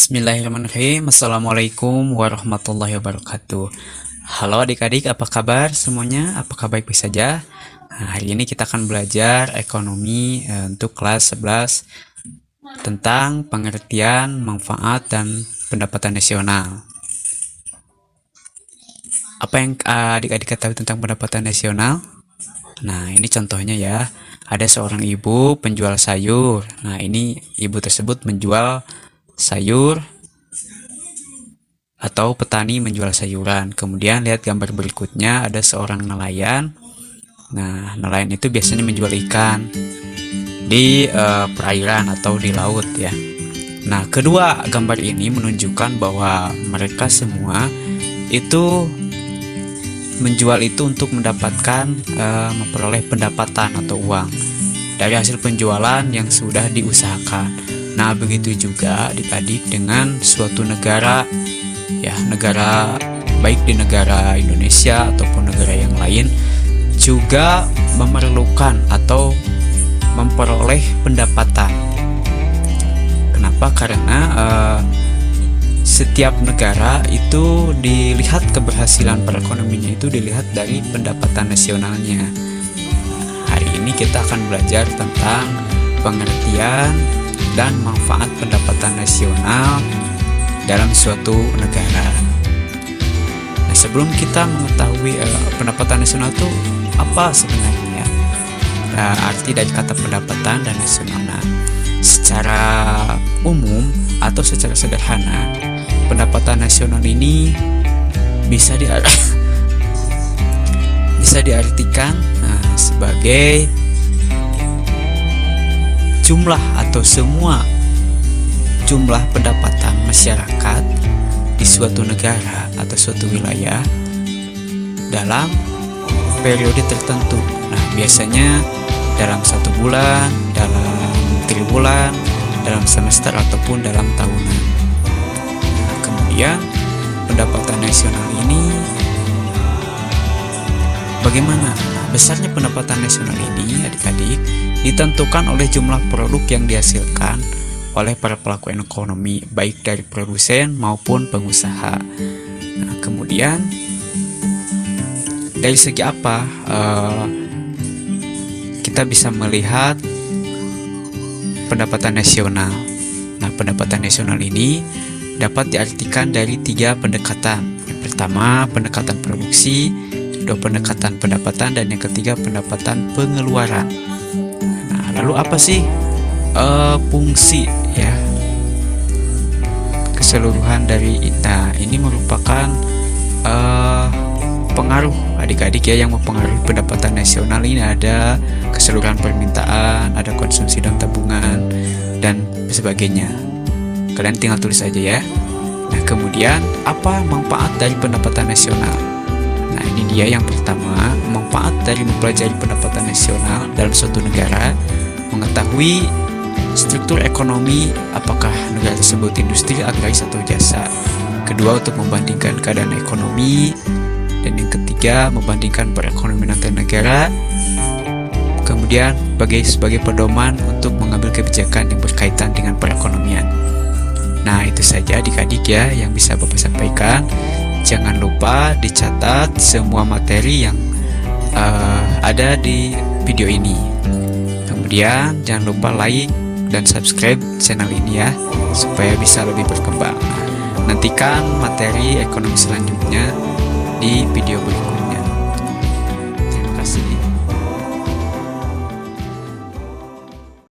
Bismillahirrahmanirrahim. Assalamualaikum warahmatullahi wabarakatuh. Halo adik-adik, apa kabar semuanya? Apakah baik-baik saja? Nah, hari ini kita akan belajar ekonomi untuk kelas 11 tentang pengertian, manfaat, dan pendapatan nasional. Apa yang adik-adik ketahui tentang pendapatan nasional? Nah, ini contohnya ya. Ada seorang ibu penjual sayur. Nah, ini ibu tersebut menjual sayur atau petani menjual sayuran. Kemudian lihat gambar berikutnya, ada seorang nelayan. Nah, nelayan itu biasanya menjual ikan di perairan atau di laut ya. Nah, kedua gambar ini menunjukkan bahwa mereka semua itu menjual itu untuk mendapatkan memperoleh pendapatan atau uang dari hasil penjualan yang sudah diusahakan. Nah, begitu juga adik-adik dengan suatu negara ya, negara baik di negara Indonesia ataupun negara yang lain juga memerlukan atau memperoleh pendapatan. Kenapa? Karena setiap negara itu dilihat keberhasilan perekonomiannya itu dilihat dari pendapatan nasionalnya. Hari ini kita akan belajar tentang pengertian dan manfaat pendapatan nasional dalam suatu negara. Nah, sebelum kita mengetahui pendapatan nasional itu apa sebenarnya, arti dari kata pendapatan dan nasional. Nah, secara umum atau secara sederhana, pendapatan nasional ini bisa diartikan sebagai jumlah atau semua jumlah pendapatan masyarakat di suatu negara atau suatu wilayah dalam periode tertentu. Nah, biasanya dalam 1 bulan, dalam triwulan, dalam semester ataupun dalam tahunan. Nah, kemudian pendapatan nasional ini bagaimana? Nah, besarnya pendapatan nasional ini adik-adik ditentukan oleh jumlah produk yang dihasilkan oleh para pelaku ekonomi, baik dari produsen maupun pengusaha. Nah, kemudian dari segi apa kita bisa melihat pendapatan nasional? Nah, pendapatan nasional ini dapat diartikan dari 3 pendekatan. Yang pertama, pendekatan produksi, kedua pendekatan pendapatan, dan yang ketiga pendapatan pengeluaran. Lalu apa sih fungsi ya keseluruhan dari ini merupakan pengaruh adik-adik ya, yang mempengaruhi pendapatan nasional ini ada keseluruhan permintaan, ada konsumsi dan tabungan, dan sebagainya. Kalian tinggal tulis aja ya. Nah, kemudian apa manfaat dari pendapatan nasional? Nah, ini dia yang pertama, manfaat dari mempelajari pendapatan nasional dalam suatu negara: mengetahui struktur ekonomi, apakah negara tersebut industri, agraris, atau jasa. Kedua, untuk membandingkan keadaan ekonomi. Dan yang ketiga, membandingkan perekonomian antar negara. Kemudian sebagai pedoman untuk mengambil kebijakan yang berkaitan dengan perekonomian. Nah, itu saja adik-adik ya yang bisa Bapak sampaikan. Jangan lupa dicatat semua materi yang ada di video ini. Kemudian jangan lupa like dan subscribe channel ini ya, supaya bisa lebih berkembang. Nantikan materi ekonomi selanjutnya di video berikutnya.